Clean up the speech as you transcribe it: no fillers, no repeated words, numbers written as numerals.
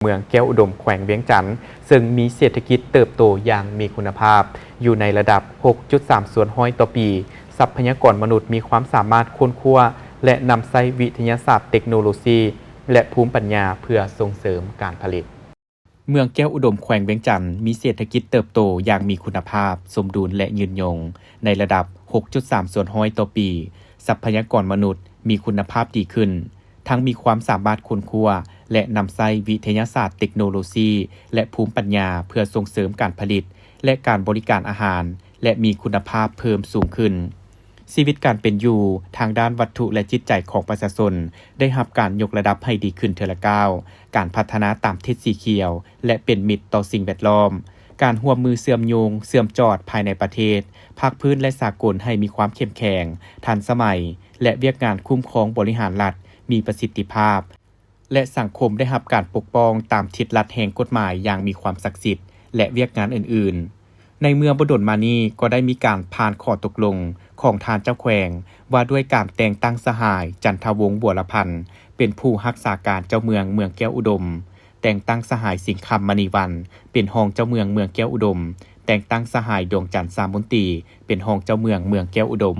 เมืองแก้วอุดมแขวงเวียงจันทน์ซึ่งมีเศรษฐกิจเติบโตอย่างมีคุณภาพอยู่ในระดับ 6.3 ส่วนห้อยต่อปีทรัพยากรมนุษย์มีความสามารถค้นคว้าและนำใช้วิทยาศาสตร์เทคโนโลยีและภูมิปัญญาเพื่อส่งเสริมการผลิตเมืองแก้วอุดมแขวงเวียงจันทน์มีเศรษฐกิจเติบโตอย่างมีคุณภาพสมดุลและยืนยงในระดับ 6.3 ส่วนห้อยต่อปีทรัพยากรมนุษย์มีคุณภาพดีขึ้นทั้งมีความสามารถค้นคว้าและนำใช้วิทยาศาสตร์เทคโนโลยีและภูมิปัญญาเพื่อส่งเสริมการผลิตและการบริการอาหารและมีคุณภาพเพิ่มสูงขึ้นชีวิตการเป็นอยู่ทางด้านวัตถุและจิตใจของประชาชนได้รับการยกระดับให้ดีขึ้นเทอละก้าวการพัฒนาตามทิศสีเขียวและเป็นมิตรต่อสิ่งแวดล้อมการร่วมมือเชื่อมโยงเชื่อมจอดภายในประเทศภาคพื้นและสากลให้มีความเข้มแข็งทันสมัยและเวียกงานคุ้มครองบริหารรัฐมีประสิทธิภาพและสังคมได้รับการปกป้องตามทิศลัดแห่งกฎหมายอย่างมีความศักดิ์สิทธิ์และเวียกงานอื่นๆในเมื่อบ่ดลมานี้ก็ได้มีการผ่านข้อตกลงของทานเจ้าแขวงว่าด้วยการแต่งตั้งสหายจันทวงศ์บัวละพันธ์เป็นผู้รักษาการเจ้าเมืองเมืองแก้วอุดมแต่งตั้งสหายสิงห์คำมณีวันเป็นรองเจ้าเมืองเมืองแก้วอุดมแต่งตั้งสหายดวงจันทร์สามมนตรีเป็นรองเจ้าเมืองเมืองแก้วอุดม